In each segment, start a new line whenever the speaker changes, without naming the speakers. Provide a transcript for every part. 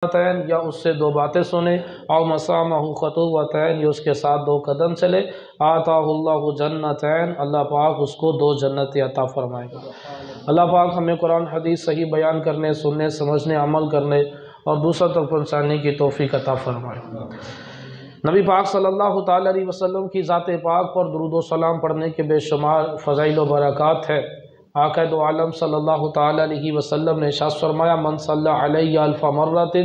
تین یا اس سے دو باتیں سنے، او مسامہ خطوتین یا اس کے ساتھ دو قدم چلے، آتاہ اللہ جنتین، اللہ پاک اس کو دو جنتیں عطا فرمائے گا۔ اللہ پاک ہمیں قرآن حدیث صحیح بیان کرنے، سننے، سمجھنے، عمل کرنے اور دوسروں تک پہنچانے کی توفیق عطا فرمائے۔ نبی پاک صلی اللہ تعالی علیہ وسلم کی ذات پاک پر درود و سلام پڑھنے کے بے شمار فضائل و برکات ہے۔ آقا دو عالم صلی اللہ تعالی علیہ وسلم نے ارشاد فرمایا، من صلی علیہ الف مرۃ،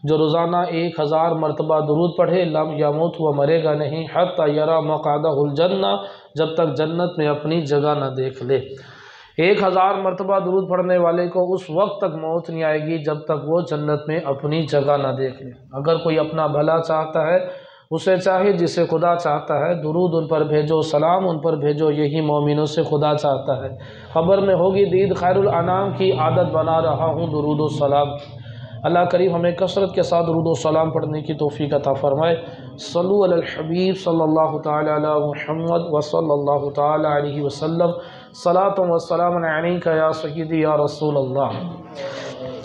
جو روزانہ 1000 مرتبہ درود پڑھے، لم یموت، وہ مرے گا نہیں، حتی یری مقعدہ الجنہ، جب تک جنت میں اپنی جگہ نہ دیکھ لے۔ 1000 مرتبہ درود پڑھنے والے کو اس وقت تک موت نہیں آئے گی جب تک وہ جنت میں اپنی جگہ نہ دیکھ لے۔ اگر کوئی اپنا بھلا چاہتا ہے، اسے چاہے جسے خدا چاہتا ہے، درود ان پر بھیجو، سلام ان پر بھیجو، یہی مومنوں سے خدا چاہتا ہے۔ خبر میں ہوگی دید، خیر الانام کی عادت بنا رہا ہوں درود و سلام۔ اللہ کریم ہمیں کثرت کے ساتھ درود و سلام پڑھنے کی توفیق عطا فرمائے۔ صلو علی الحبیب صلی اللہ تعالی علی محمد وصلی اللہ تعالی علیہ وسلم، صلاۃ و سلام علیک یا سیدی یا رسول اللہ۔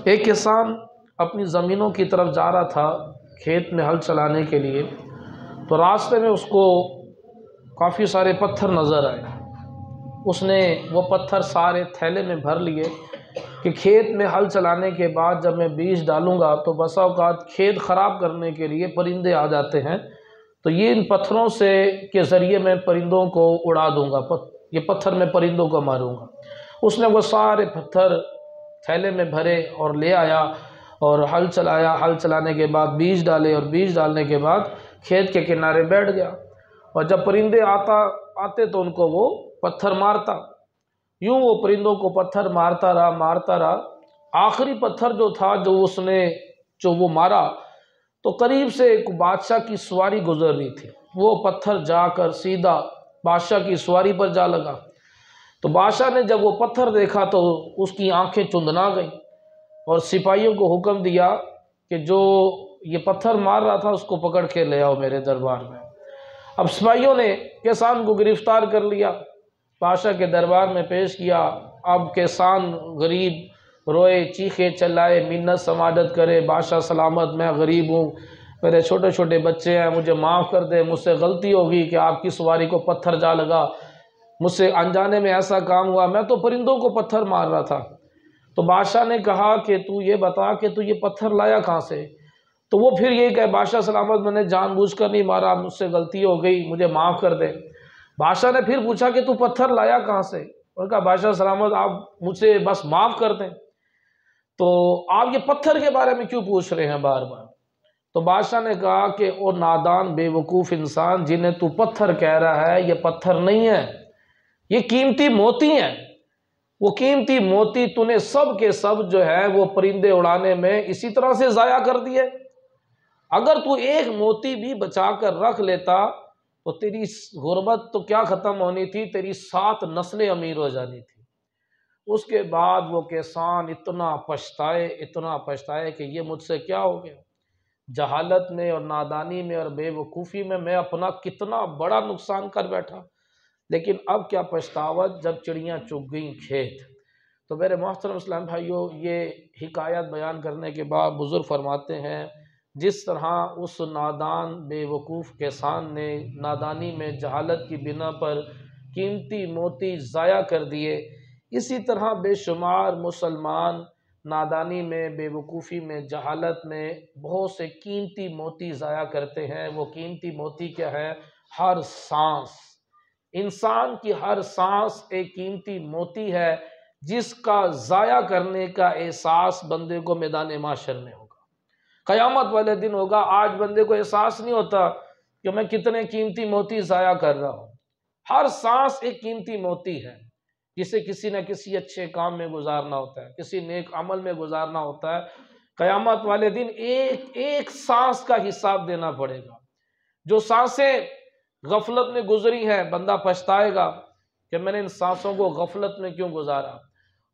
ایک کسان اپنی زمینوں کی طرف جا رہا تھا کھیت میں ہل چلانے کے لیے، تو راستے میں اس کو کافی سارے پتھر نظر آئے۔ اس نے وہ پتھر سارے تھیلے میں بھر لیے کہ کھیت میں ہل چلانے کے بعد جب میں بیج ڈالوں گا تو بسا اوقات کھیت خراب کرنے کے لیے پرندے آ جاتے ہیں، تو یہ ان پتھروں سے کے ذریعے میں پرندوں کو اڑا دوں گا، یہ پتھر میں پرندوں کو ماروں گا۔ اس نے وہ سارے پتھر تھیلے میں بھرے اور لے آیا اور ہل چلایا، ہل چلانے کے بعد بیج ڈالے اور بیج ڈالنے کے بعد کھیت کے کنارے بیٹھ گیا، اور جب پرندے آتے تو ان کو وہ پتھر مارتا۔ یوں وہ پرندوں کو پتھر مارتا رہا۔ آخری پتھر جو تھا جو وہ مارا، تو قریب سے ایک بادشاہ کی سواری گزر رہی تھی، وہ پتھر جا کر سیدھا بادشاہ کی سواری پر جا لگا۔ تو بادشاہ نے جب وہ پتھر دیکھا تو اس کی آنکھیں چندنا گئیں، اور سپاہیوں کو حکم دیا کہ جو یہ پتھر مار رہا تھا اس کو پکڑ کے لے آؤ میرے دربار میں۔ اب سپاہیوں نے کسان کو گرفتار کر لیا، بادشاہ کے دربار میں پیش کیا۔ اب کسان غریب روئے، چیخے چلائے، منت سماجت کرے، بادشاہ سلامت، میں غریب ہوں، میرے چھوٹے چھوٹے بچے ہیں، مجھے معاف کر دے، مجھ سے غلطی ہوگی کہ آپ کی سواری کو پتھر جا لگا، مجھ سے انجانے میں ایسا کام ہوا، میں تو پرندوں کو پتھر مار رہا تھا۔ تو بادشاہ نے کہا کہ تو یہ بتا کہ تو یہ پتھر لایا کہاں سے؟ تو وہ پھر یہ کہ بادشاہ سلامت، میں نے جان بوجھ کر نہیں مارا، مجھ سے غلطی ہو گئی، مجھے معاف کر دے۔ بادشاہ نے پھر پوچھا کہ تو پتھر لایا کہاں سے؟ اور کہا بادشاہ سلامت آپ مجھ سے بس معاف کر دیں، تو آپ یہ پتھر کے بارے میں کیوں پوچھ رہے ہیں بار بار؟ تو بادشاہ نے کہا کہ او نادان بے وقوف انسان، جنہیں تو پتھر کہہ رہا ہے، یہ پتھر نہیں ہے، یہ قیمتی موتی ہیں۔ وہ قیمتی موتی تو نے سب کے سب جو ہے وہ پرندے اڑانے میں اسی طرح سے ضائع کر دیے۔ اگر تو ایک موتی بھی بچا کر رکھ لیتا تو تیری غربت تو کیا ختم ہونی تھی، تیری 7 نسلیں امیر ہو جانی تھی۔ اس کے بعد وہ کسان اتنا پچھتائے کہ یہ مجھ سے کیا ہو گیا، جہالت میں اور نادانی میں اور بے وقوفی میں اپنا کتنا بڑا نقصان کر بیٹھا، لیکن اب کیا پچھتاوت جب چڑیاں چگ گئیں کھیت۔ تو میرے محترم اسلام بھائیوں، یہ حکایت بیان کرنے کے بعد بزرگ فرماتے ہیں، جس طرح اس نادان بے وقوف کسان نے نادانی میں جہالت کی بنا پر قیمتی موتی ضائع کر دیے، اسی طرح بے شمار مسلمان نادانی میں، بے وقوفی میں، جہالت میں بہت سے قیمتی موتی ضائع کرتے ہیں۔ وہ قیمتی موتی کیا ہے؟ ہر سانس، انسان کی ہر سانس ایک قیمتی موتی ہے، جس کا ضائع کرنے کا احساس بندے کو میدان محشر میں ہوگا، قیامت والے دن ہوگا۔ آج بندے کو احساس نہیں ہوتا کہ میں کتنے قیمتی موتی ضائع کر رہا ہوں۔ ہر سانس ایک قیمتی موتی ہے، جسے کسی نہ کسی اچھے کام میں گزارنا ہوتا ہے، کسی نیک عمل میں گزارنا ہوتا ہے۔ قیامت والے دن ایک ایک سانس کا حساب دینا پڑے گا۔ جو سانسیں غفلت میں گزری ہیں، بندہ پچھتائے گا کہ میں نے ان سانسوں کو غفلت میں کیوں گزارا،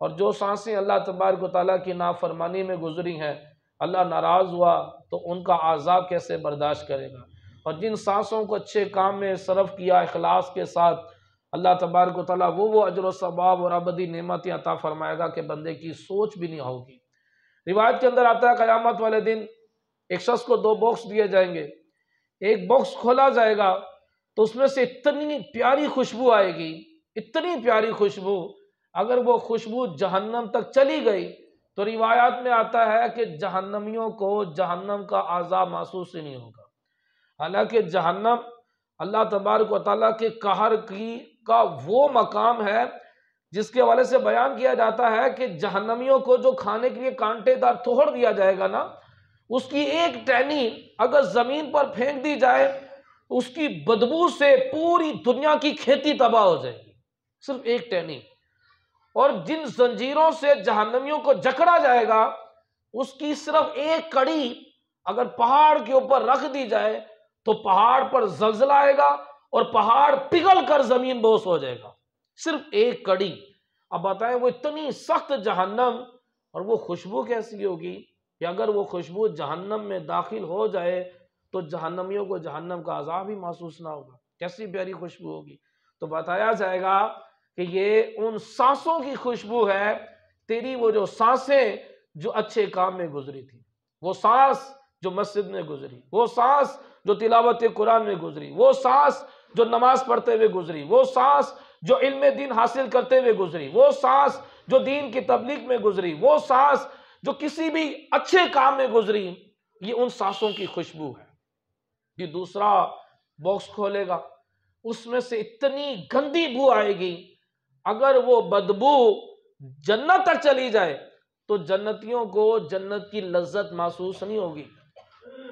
اور جو سانسیں اللہ تبارک و تعالیٰ کی نافرمانی میں گزری ہیں، اللہ ناراض ہوا تو ان کا عذاب کیسے برداشت کرے گا، اور جن سانسوں کو اچھے کام میں صرف کیا اخلاص کے ساتھ، اللہ تبارک و تعالیٰ وہ اجر و ثواب اور ابدی نعمتیں عطا فرمائے گا کہ بندے کی سوچ بھی نہیں ہوگی۔ روایت کے اندر آتا ہے قیامت والے دن ایک شخص کو 2 باکس دیے جائیں گے، ایک باکس کھولا جائے گا تو اس میں سے اتنی پیاری خوشبو آئے گی، اتنی پیاری خوشبو، اگر وہ خوشبو جہنم تک چلی گئی تو روایات میں آتا ہے کہ جہنمیوں کو جہنم کا عذاب محسوس ہی نہیں ہوگا۔ حالانکہ جہنم اللہ تبارک و تعالیٰ کے قہر کا وہ مقام ہے جس کے حوالے سے بیان کیا جاتا ہے کہ جہنمیوں کو جو کھانے کے لیے کانٹے دار توڑ دیا جائے گا نا، اس کی ایک ٹہنی اگر زمین پر پھینک دی جائے اس کی بدبو سے پوری دنیا کی کھیتی تباہ ہو جائے گی، صرف ایک ٹہنی۔ اور جن زنجیروں سے جہنمیوں کو جکڑا جائے گا اس کی صرف ایک کڑی اگر پہاڑ کے اوپر رکھ دی جائے تو پہاڑ پر زلزلہ آئے گا اور پہاڑ پگھل کر زمین بوس ہو جائے گا، صرف ایک کڑی۔ اب بتائیں وہ اتنی سخت جہنم، اور وہ خوشبو کیسی ہوگی کہ اگر وہ خوشبو جہنم میں داخل ہو جائے تو جہنمیوں کو جہنم کا عذاب ہی محسوس نہ ہوگا، کیسی پیاری خوشبو ہوگی۔ تو بتایا جائے گا کہ یہ ان سانسوں کی خوشبو ہے، تیری وہ جو سانسیں جو اچھے کام میں گزری تھی، وہ سانس جو مسجد میں گزری، وہ سانس جو تلاوت قرآن میں گزری، وہ سانس جو نماز پڑھتے ہوئے گزری، وہ سانس جو علم دین حاصل کرتے ہوئے گزری، وہ سانس جو دین کی تبلیغ میں گزری، وہ سانس جو کسی بھی اچھے کام میں گزری، یہ ان سانسوں کی خوشبو ہے۔ یہ دوسرا باکس کھولے گا، اس میں سے اتنی گندی بو آئے گی، اگر وہ بدبو جنت تک چلی جائے تو جنتیوں کو جنت کی لذت محسوس نہیں ہوگی۔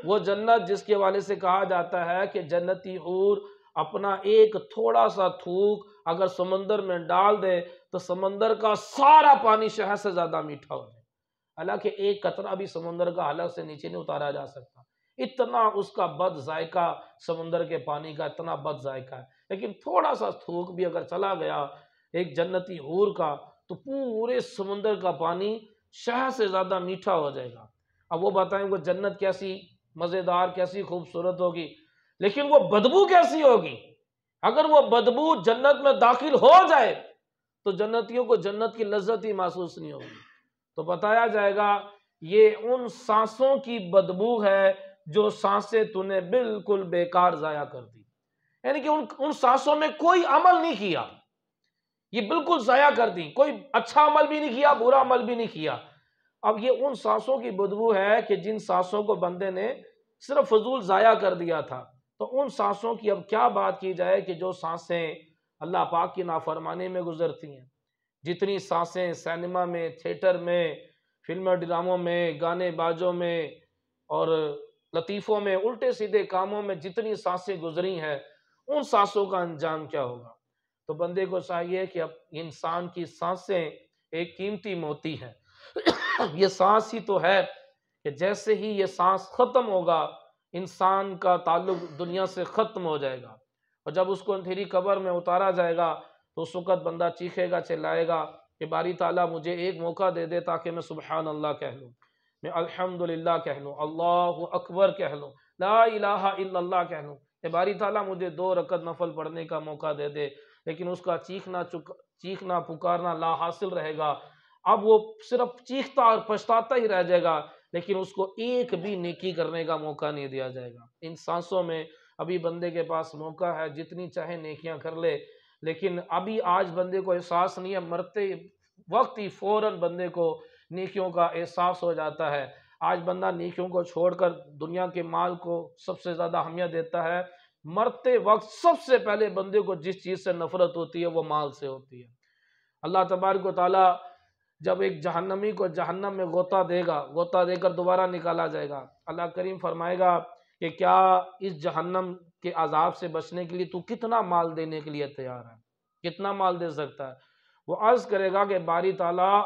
وہ جنت جس کے حوالے سے کہا جاتا ہے کہ جنتی حور اپنا ایک تھوڑا سا تھوک اگر سمندر میں ڈال دے تو سمندر کا سارا پانی شہد سے زیادہ میٹھا ہو جائے، حالانکہ ایک قطرہ بھی سمندر کا حلق سے نیچے نہیں اتارا جا سکتا، اتنا اس کا بد ذائقہ سمندر کے پانی کا اتنا بد ذائقہ ہے، لیکن تھوڑا سا تھوک بھی اگر چلا گیا ایک جنتی حور کا تو پورے سمندر کا پانی شہد سے زیادہ میٹھا ہو جائے گا۔ اب وہ بتائیں وہ جنت کیسی مزیدار کیسی خوبصورت ہوگی، لیکن وہ بدبو کیسی ہوگی؟ اگر وہ بدبو جنت میں داخل ہو جائے تو جنتیوں کو جنت کی لذت ہی محسوس نہیں ہوگی۔ تو بتایا جائے گا یہ ان سانسوں کی بدبو ہے جو سانسیں تو نے بالکل بیکار ضائع کر دی، یعنی کہ ان سانسوں میں کوئی عمل نہیں کیا، یہ بالکل ضائع کر دی، کوئی اچھا عمل بھی نہیں کیا، برا عمل بھی نہیں کیا۔ اب یہ ان سانسوں کی بدبو ہے کہ جن سانسوں کو بندے نے صرف فضول ضائع کر دیا تھا، تو ان سانسوں کی اب کیا بات کی جائے کہ جو سانسیں اللہ پاک کی نافرمانی میں گزرتی ہیں، جتنی سانسیں سینما میں، تھیٹر میں، فلم ڈراموں میں، گانے باجوں میں اور لطیفوں میں، الٹے سیدھے کاموں میں جتنی سانسیں گزری ہیں، ان سانسوں کا انجام کیا ہوگا؟ تو بندے کو چاہیے کہ اب انسان کی سانسیں ایک قیمتی موتی ہے، یہ سانس ہی تو ہے کہ جیسے ہی یہ سانس ختم ہوگا انسان کا تعلق دنیا سے ختم ہو جائے گا، اور جب اس کو اندھیری قبر میں اتارا جائے گا تو اس وقت بندہ چیخے گا، چلائے گا کہ باری تعالیٰ مجھے ایک موقع دے دے تاکہ میں سبحان اللہ کہہ لوں، میں الحمدللہ کہہ لوں، اللہ اکبر کہہ لوں، لا الہ الا اللہ کہہ لوں، کہ باری تعالیٰ مجھے 2 رکعت نفل پڑھنے کا موقع دے دے، لیکن اس کا چیخنا پکارنا لا حاصل رہے گا۔ اب وہ صرف چیختا اور پچھتاتا ہی رہ جائے گا، لیکن اس کو ایک بھی نیکی کرنے کا موقع نہیں دیا جائے گا۔ ان سانسوں میں ابھی بندے کے پاس موقع ہے جتنی چاہے نیکیاں کر لے، لیکن ابھی آج بندے کو احساس نہیں ہے، مرتے وقت ہی فوراً بندے کو نیکیوں کا احساس ہو جاتا ہے۔ آج بندہ نیکیوں کو چھوڑ کر دنیا کے مال کو سب سے زیادہ اہمیت دیتا ہے، مرتے وقت سب سے پہلے بندے کو جس چیز سے نفرت ہوتی ہے وہ مال سے ہوتی ہے۔ اللہ تبارک و تعالیٰ جب ایک جہنمی کو جہنم میں غوطہ دے گا، غوطہ دے کر دوبارہ نکالا جائے گا، اللہ کریم فرمائے گا کہ کیا اس جہنم کے عذاب سے بچنے کے لیے تو کتنا مال دینے کے لیے تیار ہے، کتنا مال دے سکتا ہے؟ وہ عرض کرے گا کہ باری تعالیٰ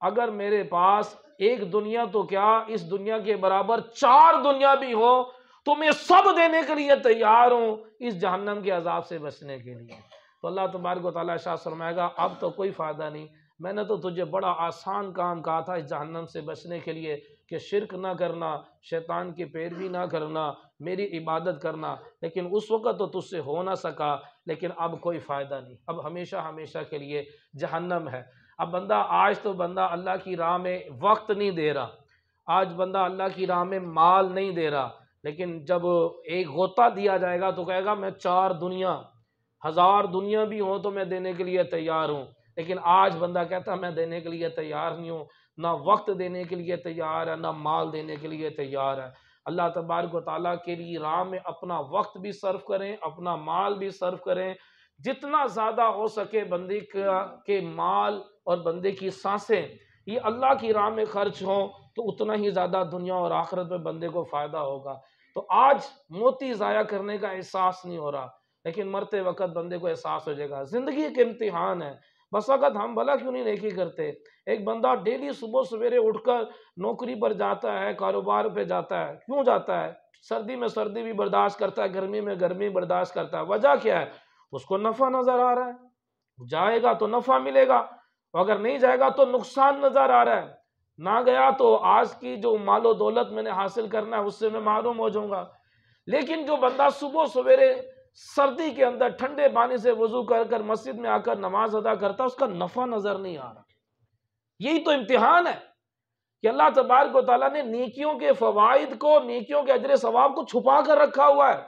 اگر میرے پاس ایک دنیا تو کیا اس دنیا کے برابر 4 دنیا بھی ہو تو میں سب دینے کے لیے تیار ہوں اس جہنم کے عذاب سے بچنے کے لیے۔ تو اللہ تبارک و تعالیٰ ارشاد فرمائے گا اب تو کوئی فائدہ نہیں، میں نے تو تجھے بڑا آسان کام کہا تھا اس جہنم سے بچنے کے لیے کہ شرک نہ کرنا، شیطان کی پیروی نہ کرنا، میری عبادت کرنا، لیکن اس وقت تو تجھ سے ہو نہ سکا، لیکن اب کوئی فائدہ نہیں، اب ہمیشہ ہمیشہ کے لیے جہنم ہے۔ اب بندہ آج تو بندہ اللہ کی راہ میں وقت نہیں دے رہا، آج بندہ اللہ کی راہ میں مال نہیں دے رہا، لیکن جب ایک غوطہ دیا جائے گا تو کہے گا میں 4 دنیا 1000 دنیا بھی ہوں تو میں دینے کے لیے تیار ہوں، لیکن آج بندہ کہتا میں دینے کے لیے تیار نہیں ہوں، نہ وقت دینے کے لیے تیار ہے، نہ مال دینے کے لیے تیار ہے۔ اللہ تبارک و تعالیٰ کے لیے راہ میں اپنا وقت بھی صرف کریں، اپنا مال بھی صرف کریں، جتنا زیادہ ہو سکے بندے کے مال اور بندے کی سانسیں یہ اللہ کی راہ میں خرچ ہوں تو اتنا ہی زیادہ دنیا اور آخرت میں بندے کو فائدہ ہوگا۔ تو آج موتی ضائع کرنے کا احساس نہیں ہو رہا، لیکن مرتے وقت بندے کو احساس ہو جائے گا۔ زندگی ایک امتحان ہے، بس وقت ہم بھلا کیوں نہیں نیکی کرتے؟ ایک بندہ ڈیلی صبح سویرے اٹھ کر نوکری پر جاتا ہے، کاروبار پہ جاتا ہے، کیوں جاتا ہے؟ سردی میں سردی بھی برداشت کرتا ہے، گرمی میں گرمی برداشت کرتا ہے، وجہ کیا ہے؟ اس کو نفع نظر آ رہا ہے، جائے گا تو نفع ملے گا، اگر نہیں جائے گا تو نقصان نظر آ رہا ہے، نہ گیا تو آج کی جو مال و دولت میں نے حاصل کرنا ہے اس سے میں محروم ہو جاؤں گا۔ لیکن جو بندہ صبح سویرے سردی کے اندر ٹھنڈے پانی سے وضو کر کر مسجد میں آ کر نماز ادا کرتا ہے، اس کا نفع نظر نہیں آ رہا۔ یہی تو امتحان ہے کہ اللہ تبارک و تعالیٰ نے نیکیوں کے فوائد کو، نیکیوں کے اجر ثواب کو چھپا کر رکھا ہوا ہے۔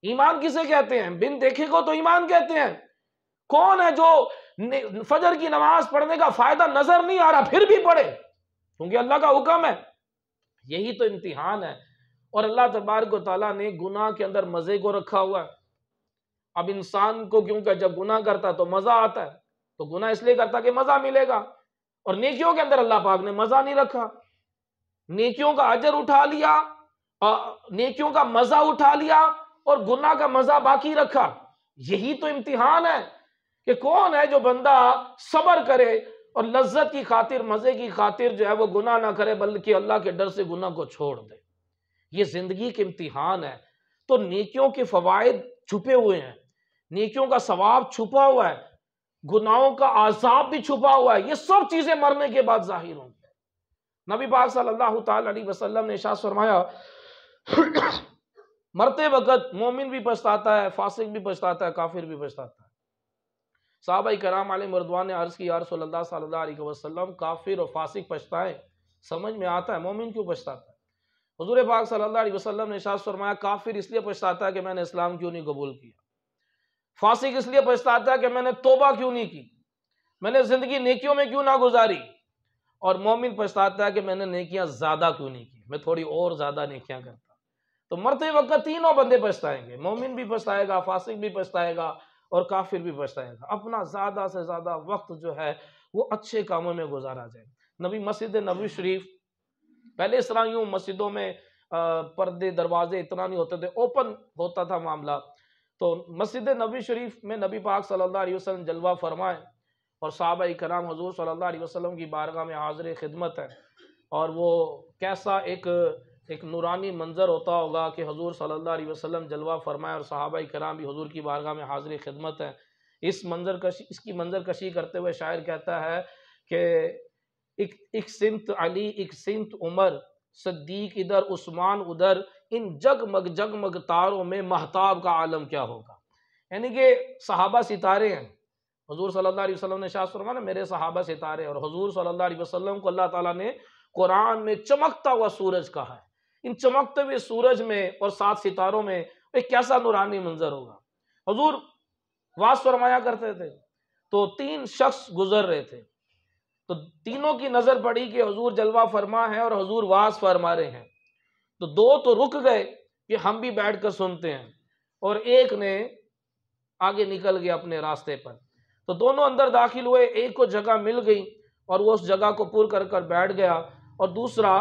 ایمان کسے کہتے ہیں؟ بن دیکھے کو تو ایمان کہتے ہیں۔ کون ہے جو فجر کی نماز پڑھنے کا فائدہ نظر نہیں آ رہا پھر بھی پڑھے؟ کیونکہ اللہ کا حکم ہے۔ یہی تو امتحان ہے۔ اور اللہ تبارک و تعالیٰ نے گناہ کے اندر مزے کو رکھا ہوا ہے۔ اب انسان کو کیونکہ جب گناہ کرتا تو مزہ آتا ہے، تو گناہ اس لیے کرتا کہ مزہ ملے گا، اور نیکیوں کے اندر اللہ پاک نے مزہ نہیں رکھا، نیکیوں کا اجر اٹھا لیا، نیکیوں کا مزہ اٹھا لیا اور گناہ کا مزہ باقی رکھا۔ یہی تو امتحان ہے کہ کون ہے جو بندہ صبر کرے اور لذت کی خاطر، مزے کی خاطر جو ہے وہ گناہ نہ کرے بلکہ اللہ کے ڈر سے گناہ کو چھوڑ دے۔ یہ زندگی کے امتحان ہے۔ تو نیکیوں کے فوائد چھپے ہوئے ہیں، نیکیوں کا ثواب چھپا ہوا ہے، گناہوں کا عذاب بھی چھپا ہوا ہے۔ یہ سب چیزیں مرنے کے بعد ظاہر ہوں گی۔ نبی پاک صلی اللہ تعالی علیہ وسلم نے ارشاد فرمایا مرتے وقت مومن بھی پچھتاتا ہے، فاسق بھی پچھتاتا ہے، کافر بھی پچھتاتا ہے۔ صحابہ کرام علیہم رضوان نے عرض کی یا رسول اللہ صلی اللہ علیہ وسلم کافر اور فاسق پچھتائیں، سمجھ میں آتا ہے، مومن کیوں پچھتاتا ہے؟ حضور پاک صلی اللہ علیہ وسلم نے ارشاد فرمایا کافر اس لیے پچھتاتا ہے کہ میں نے اسلام کیوں نہیں قبول کیا، فاسق اس لیے پچھتاتا ہے کہ میں نے توبہ کیوں نہیں کی، میں نے زندگی نیکیوں میں کیوں نہ گزاری، اور مومن پچھتاتا ہے کہ میں نے نیکیاں زیادہ کیوں نہیں کی، میں تھوڑی اور زیادہ نیکیاں کرتا۔ تو مرتے وقت تینوں بندے پچھتائیں گے، مومن بھی پچھتائے گا، فاسق بھی پچھتائے گا اور کافر بھی پچھتائے گا۔ اپنا زیادہ سے زیادہ وقت جو ہے وہ اچھے کاموں میں گزارا جائے۔ نبی مسجد نبوی شریف پہلے اس طرح یوں مسجدوں میں پردے دروازے اتنا نہیں ہوتے تھے، اوپن ہوتا تھا معاملہ، تو مسجد نبوی شریف میں نبی پاک صلی اللہ علیہ وسلم جلوہ فرمائے اور صحابہ کرام حضور صلی اللہ علیہ وسلم کی بارگاہ میں حاضر خدمت ہے، اور وہ کیسا ایک نورانی منظر ہوتا ہوگا کہ حضور صلی اللہ علیہ وسلم جلوہ فرمائے اور صحابہ کرام بھی حضور کی بارگاہ میں حاضر خدمت ہے۔ اس کی منظر کشی کرتے ہوئے شاعر کہتا ہے کہ ایک سمت علی ایک سمت عمر، صدیق ادھر عثمان ادھر، ان جگمگ تاروں میں مہتاب کا عالم کیا ہوگا۔ یعنی کہ صحابہ ستارے ہیں، حضور صلی اللہ علیہ وسلم نے ارشاد فرمایا میرے صحابہ ستارے، اور حضور صلی اللہ علیہ وسلم کو اللہ تعالیٰ نے قرآن میں چمکتا ہوا سورج کہا ہے۔ ان چمکتے ہوئے سورج میں اور 7 ستاروں میں ایک کیسا نورانی منظر ہوگا۔ حضور واز فرمایا کرتے تھے تو 3 شخص گزر رہے تھے، تو تینوں کی نظر پڑی کہ حضور جلوہ فرما ہے اور حضور واز فرما رہے ہیں، تو 2 تو رک گئے کہ ہم بھی بیٹھ کر سنتے ہیں، اور ایک نے آگے نکل گیا اپنے راستے پر، تو دونوں اندر داخل ہوئے، ایک کو جگہ مل گئی اور وہ اس جگہ کو پر کر کر بیٹھ گیا اور دوسرا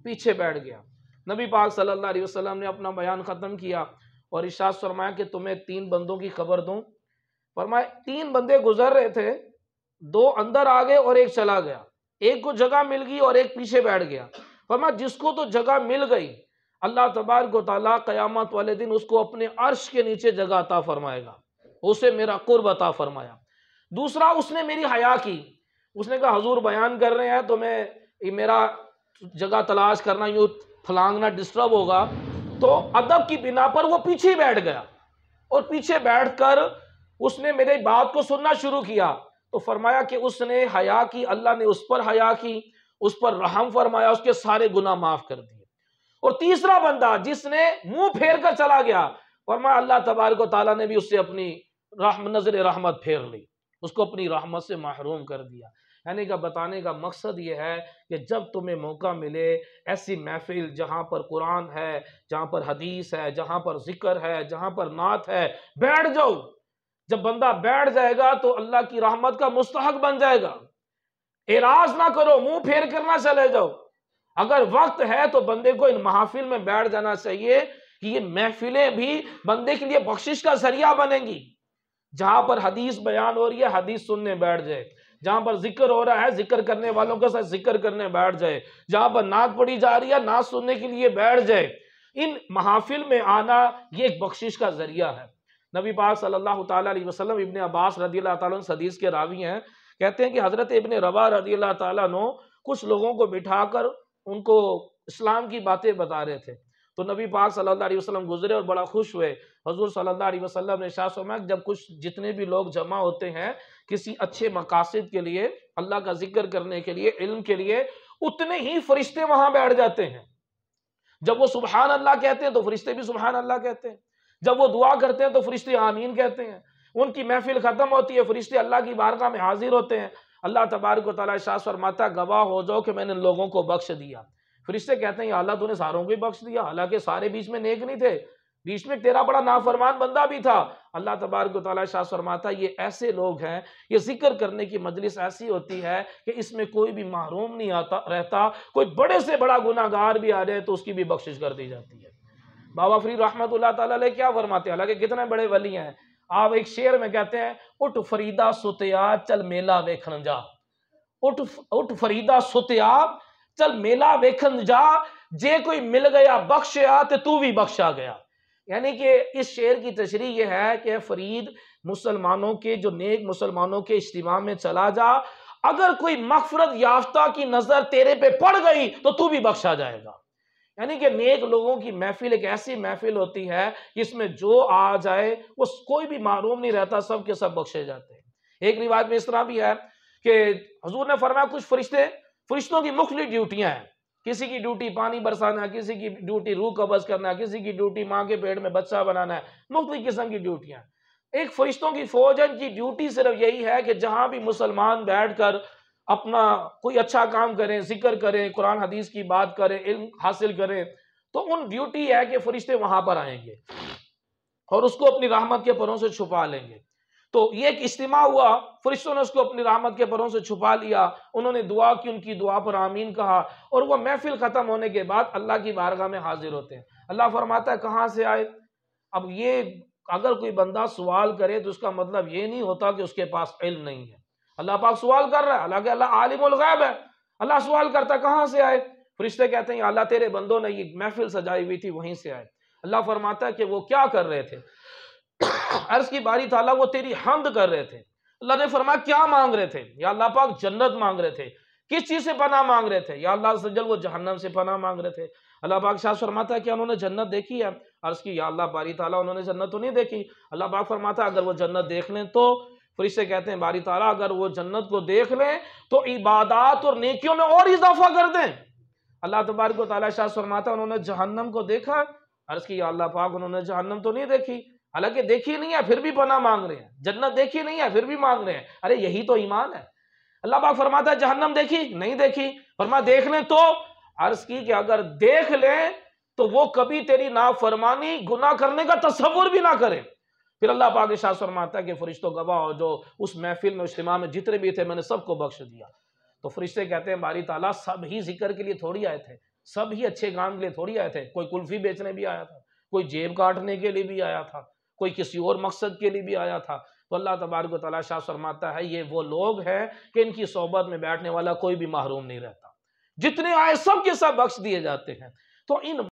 پیچھے بیٹھ گیا۔ نبی پاک صلی اللہ علیہ وسلم نے اپنا بیان ختم کیا اور ارشاد فرمایا کہ تمہیں 3 بندوں کی خبر دوں۔ فرمایا 3 بندے گزر رہے تھے، 2 اندر آ گئے اور ایک چلا گیا، ایک کو جگہ مل گئی اور ایک پیچھے بیٹھ گیا۔ فرمایا جس کو تو جگہ مل گئی اللہ تبارک و تعالیٰ قیامت والے دن اس کو اپنے عرش کے نیچے جگہ عطا فرمائے گا، اسے میرا قرب عطا فرمایا۔ دوسرا اس نے میری حیا کی، اس نے کہا حضور بیان کر رہے ہیں تو میں میرا جگہ تلاش کرنا یوں پھلانگنا ڈسٹرب ہوگا، تو ادب کی بنا پر وہ پیچھے بیٹھ گیا، اور پیچھے بیٹھ کر اس نے میرے بات کو سننا شروع کیا۔ تو فرمایا کہ اس نے حیا کی، اللہ نے اس پر حیا کی، اس پر رحم فرمایا، اس کے سارے گناہ معاف کر دیے۔ اور تیسرا بندہ جس نے منہ پھیر کر چلا گیا، فرمایا اللہ تبارک و تعالیٰ نے بھی اس سے اپنی نظر رحمت پھیر لی، اس کو اپنی رحمت سے محروم کر دیا۔ یعنی کہ بتانے کا مقصد یہ ہے کہ جب تمہیں موقع ملے ایسی محفل جہاں پر قرآن ہے، جہاں پر حدیث ہے، جہاں پر ذکر ہے، جہاں پر نعت ہے، بیٹھ جاؤ۔ جب بندہ بیٹھ جائے گا تو اللہ کی رحمت کا مستحق بن جائے گا۔ اعراض نہ کرو، منہ پھیر کر نہ چلے جاؤ۔ اگر وقت ہے تو بندے کو ان محافل میں بیٹھ جانا چاہیے کہ یہ محفلیں بھی بندے کے لیے بخشش کا ذریعہ بنیں گی۔ جہاں پر حدیث بیان ہو رہی ہے حدیث سننے بیٹھ جائے، جہاں پر ذکر ہو رہا ہے ذکر کرنے والوں کے ساتھ ذکر کرنے بیٹھ جائے، جہاں پر نعت پڑھی جا رہی ہے نعت سننے کے لیے بیٹھ جائے۔ ان محافل میں آنا یہ ایک بخشش کا ذریعہ ہے۔ نبی پاک صلی اللہ تعالیٰ علیہ وسلم، ابن عباس رضی اللہ تعالیٰ عنہ حدیث کے راوی ہیں، کہتے ہیں کہ حضرت ابن رواح رضی اللہ تعالیٰ عنہ کچھ لوگوں کو بٹھا کر ان کو اسلام کی باتیں بتا رہے تھے، تو نبی پاک صلی اللہ علیہ وسلم گزرے اور بڑا خوش ہوئے۔ حضور صلی اللہ علیہ وسلم نے ارشاد فرمایا جب جتنے بھی لوگ جمع ہوتے ہیں کسی اچھے مقاصد کے لیے، اللہ کا ذکر کرنے کے لیے، علم کے لیے، اتنے ہی فرشتے وہاں بیٹھ جاتے ہیں۔ جب وہ سبحان اللہ کہتے ہیں تو فرشتے بھی سبحان اللہ کہتے ہیں، جب وہ دعا کرتے ہیں تو فرشتے آمین کہتے ہیں، ان کی محفل ختم ہوتی ہے، فرشتے اللہ کی بارگاہ میں حاضر ہوتے ہیں۔ اللہ تبارک و تعالیٰ ارشاد فرماتا ہے گواہ ہو جاؤ کہ میں نے ان لوگوں کو بخش دیا۔ فرشتے کہتے ہیں یا اللہ تو نے ساروں کو ہی بخش دیا، حالانکہ سارے بیچ میں نیک نہیں تھے، بیچ میں تیرا بڑا نافرمان بندہ بھی تھا۔ اللہ تبارک و تعالیٰ ارشاد فرماتا ہے یہ ایسے لوگ ہیں، یہ ذکر کرنے کی مجلس ایسی ہوتی ہے کہ اس میں کوئی بھی محروم نہیں رہتا، کوئی بڑے سے بڑا گناہگار بھی آ جائے تو اس کی بھی بخشش کر دی جاتی ہے۔ بابا فرید رحمت اللہ تعالیٰ علیہ کیا فرماتے ہیں، حالانکہ کتنے بڑے ولی ہیں، آپ ایک شعر میں کہتے ہیں اٹھ فریدہ ستیا چل میلہ ویکھن جا، اٹھ فریدہ ستیا چل میلہ ویکھن جا، جے کوئی مل گیا بخشیا تے تو بھی بخشا گیا۔ یعنی کہ اس شعر کی تشریح یہ ہے کہ فرید مسلمانوں کے جو نیک مسلمانوں کے اجتماع میں چلا جا، اگر کوئی مغفرت یافتہ کی نظر تیرے پہ پڑ گئی تو تو بھی بخشا جائے گا۔ یعنی کہ نیک لوگوں کی محفل ایک ایسی محفل ہوتی ہے جس میں جو آ جائے وہ کوئی بھی محروم نہیں رہتا، سب کے سب بخشے جاتے ہیں۔ ایک روایت میں اس طرح بھی ہے کہ حضور نے فرمایا کچھ فرشتوں کی مختلف ڈیوٹیاں ہیں، کسی کی ڈیوٹی پانی برسانا ہے، کسی کی ڈیوٹی روح قبض کرنا ہے، کسی کی ڈیوٹی ماں کے پیٹ میں بچہ بنانا ہے، مختلف قسم کی ڈیوٹیاں۔ ایک فرشتوں کی فوج ہے ان کی ڈیوٹی صرف یہی ہے کہ جہاں بھی مسلمان بیٹھ کر اپنا کوئی اچھا کام کریں، ذکر کریں، قرآن حدیث کی بات کریں، علم حاصل کریں، تو ان ڈیوٹی ہے کہ فرشتے وہاں پر آئیں گے اور اس کو اپنی رحمت کے پروں سے چھپا لیں گے۔ تو یہ ایک اجتماع ہوا، فرشتوں نے اس کو اپنی رحمت کے پروں سے چھپا لیا، انہوں نے دعا کی، ان کی دعا پر آمین کہا، اور وہ محفل ختم ہونے کے بعد اللہ کی بارگاہ میں حاضر ہوتے ہیں۔ اللہ فرماتا ہے کہاں سے آئے؟ اب یہ اگر کوئی بندہ سوال کرے تو اس کا مطلب یہ نہیں ہوتا کہ اس کے پاس علم نہیں ہے۔ اللہ پاک سوال کر رہا ہے، حالانکہ اللہ عالم الغیب ہے، اللہ سوال کرتا ہے کہاں سے آئے؟ فرشتے کہتے ہیں یا اللہ تیرے بندوں نے یہ محفل سجائی ہوئی تھی وہیں سے آئے۔ اللہ فرماتا ہے کہ وہ کیا کر رہے تھے؟ عرض کی باری تعالیٰ وہ تیری حمد کر رہے تھے۔ اللہ نے فرمایا کیا مانگ رہے تھے؟ یا اللہ پاک جنت مانگ رہے تھے۔ کس چیز سے پناہ مانگ رہے تھے؟ یا اللہ عز و جل وہ جہنم سے پناہ مانگ رہے تھے۔ اللہ پاک شاہ فرماتا ہے کہ انہوں نے جنت دیکھی ہے؟ عرض کی یا اللہ باری تعالیٰ انہوں نے جنت تو نہیں دیکھی۔ اللہ پاک فرماتا ہے اگر وہ جنت دیکھ لیں تو؟ فرشتے کہتے ہیں باری تعالیٰ اگر وہ جنت کو دیکھ لیں تو عبادات اور نیکیوں میں اور اضافہ کر دیں۔ اللہ تبارک و تعالیٰ شاہ فرماتا ہے انہوں نے جہنم کو دیکھا؟ عرض کی یا اللہ پاک انہوں نے جہنم تو نہیں دیکھی، حالانکہ دیکھی نہیں ہے پھر بھی پناہ مانگ رہے ہیں، جنت دیکھی نہیں ہے پھر بھی مانگ رہے ہیں، ارے یہی تو ایمان ہے۔ اللہ پاک فرماتا ہے جہنم دیکھی؟ نہیں دیکھی۔ فرمایا دیکھ لیں تو؟ عرض کی کہ اگر دیکھ لیں تو وہ کبھی تیری نافرمانی گناہ کرنے کا تصور بھی نہ کریں۔ پھر اللہ پاک ارشاد فرماتا ہے کہ فرشتوں گواہ ہو جو اس محفل میں اجتماع میں جتنے بھی تھے میں نے سب کو بخش دیا۔ تو فرشتے کہتے ہیں باری تعالیٰ سب ہی ذکر کے لیے تھوڑی آئے تھے، سب ہی اچھے کام کے لیے تھوڑی آئے تھے، کوئی کلفی بیچنے بھی آیا تھا، کوئی جیب کاٹنے کے لیے بھی آیا تھا، کوئی کسی اور مقصد کے لیے بھی آیا تھا۔ تو اللہ تبارک و تعالیٰ شاہ فرماتا ہے یہ وہ لوگ ہیں کہ ان کی صحبت میں بیٹھنے والا کوئی بھی محروم نہیں رہتا، جتنے آئے سب کے سب بخش دیے جاتے ہیں۔ تو ان